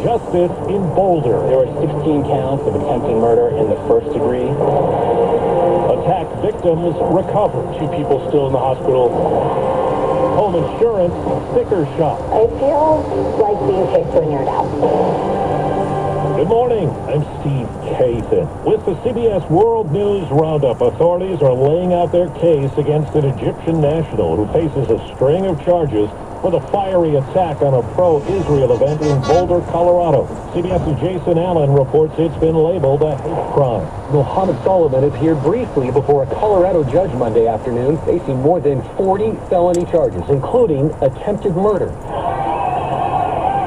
justice in Boulder. There were 16 counts of attempted murder in the first degree. Attack victims recovered. 2 people still in the hospital. Home insurance sticker shock. It feels like being kicked when you're down. Good morning, I'm Steve Kathan. With the CBS World News Roundup, authorities are laying out their case against an Egyptian national who faces a string of charges for the fiery attack on a pro-Israel event in Boulder, Colorado. CBS's Jason Allen reports it's been labeled a hate crime. Mohammed Solomon appeared briefly before a Colorado judge Monday afternoon, facing more than 40 felony charges, including attempted murder.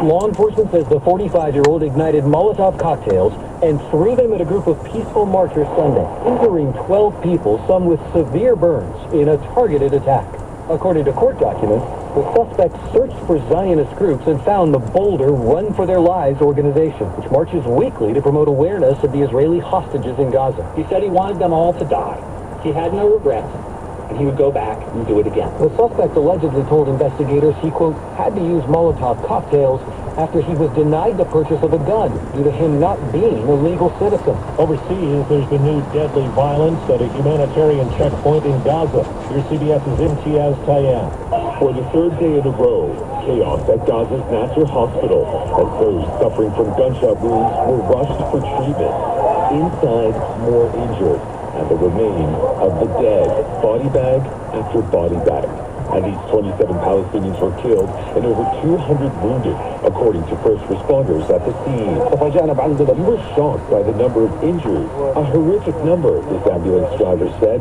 Law enforcement says the 45-year-old ignited Molotov cocktails and threw them at a group of peaceful marchers Sunday, injuring 12 people, some with severe burns, in a targeted attack. According to court documents, the suspects searched for Zionist groups and found the Boulder Run for Their Lives organization, which marches weekly to promote awareness of the Israeli hostages in Gaza. He said he wanted them all to die. He had no regrets, and he would go back and do it again. The suspect allegedly told investigators he, quote, had to use Molotov cocktails after he was denied the purchase of a gun due to him not being a legal citizen. Overseas, there's been new deadly violence at a humanitarian checkpoint in Gaza. Here's CBS's Imtiaz Tayeb. For the third day in a row, chaos at Gaza's Nasser Hospital as those suffering from gunshot wounds were rushed for treatment. Inside, more injured, and the remains of the dead, body bag after body bag. At least 27 Palestinians were killed and over 200 wounded, according to first responders at the scene. We were shocked by the number of injuries, a horrific number, this ambulance driver said.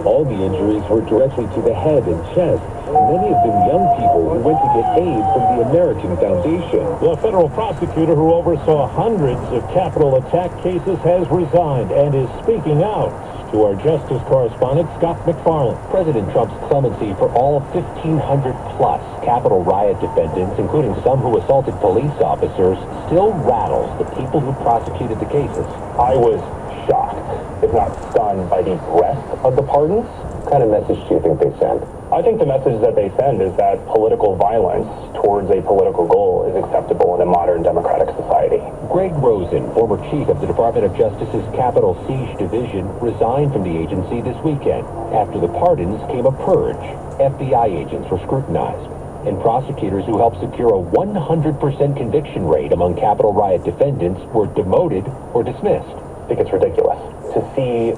All the injuries were directly to the head and chest, many of them young people who went to get aid from the American Foundation. The federal prosecutor who oversaw hundreds of capital attack cases has resigned and is speaking out. To our Justice correspondent, Scott McFarland. President Trump's clemency for all 1,500-plus Capitol riot defendants, including some who assaulted police officers, still rattles the people who prosecuted the cases. I was shocked, if not stunned, by the breadth of the pardons. What kind of message do you think they send? I think the message that they send is that political violence towards a political goal is acceptable in a modern democratic society. Greg Rosen, former chief of the Department of Justice's Capitol Siege Division, resigned from the agency this weekend. After the pardons came a purge. FBI agents were scrutinized, and prosecutors who helped secure a 100% conviction rate among Capitol riot defendants were demoted or dismissed. I think it's ridiculous to see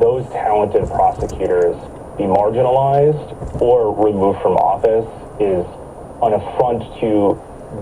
those talented prosecutors be marginalized or removed from office is an affront to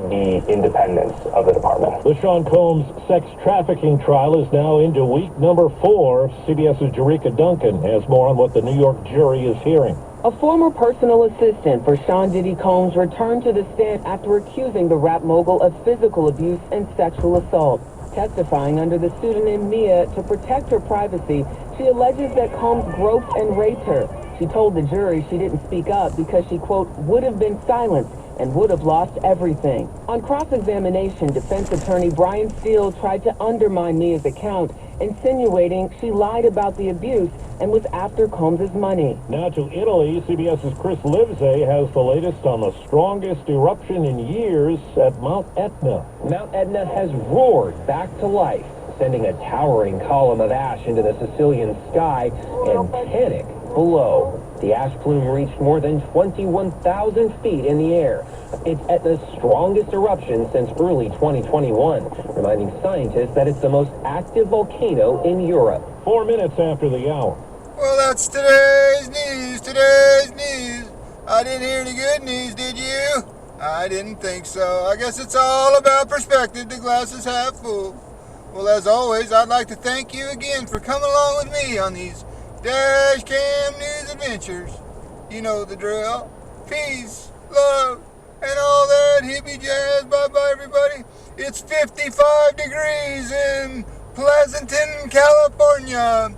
the independence of the department. The Sean Combs sex trafficking trial is now into week number 4. CBS's Jerika Duncan has more on what the New York jury is hearing. A former personal assistant for Sean Diddy Combs returned to the stand after accusing the rap mogul of physical abuse and sexual assault. Testifying under the pseudonym Mia to protect her privacy, she alleges that Combs groped and raped her. She told the jury she didn't speak up because she, quote, would have been silenced and would have lost everything. On cross-examination, defense attorney Brian Steele tried to undermine Mia's account, insinuating she lied about the abuse and was after Combs' money. Now to Italy, CBS's Chris Livesey has the latest on the strongest eruption in years at Mount Etna. Mount Etna has roared back to life, sending a towering column of ash into the Sicilian sky and panic below. The ash plume reached more than 21,000 feet in the air. It's Etna's strongest eruption since early 2021, reminding scientists that it's the most active volcano in Europe. 4 minutes after the hour. Well, that's today's news. I didn't hear any good news, did you? I didn't think so. I guess it's all about perspective. The glass is half full. Well, as always, I'd like to thank you again for coming along with me on these Dash Cam News adventures. You know the drill. Peace, love, and all that hippie jazz. Bye-bye, everybody. It's 55 degrees in Pleasanton, California.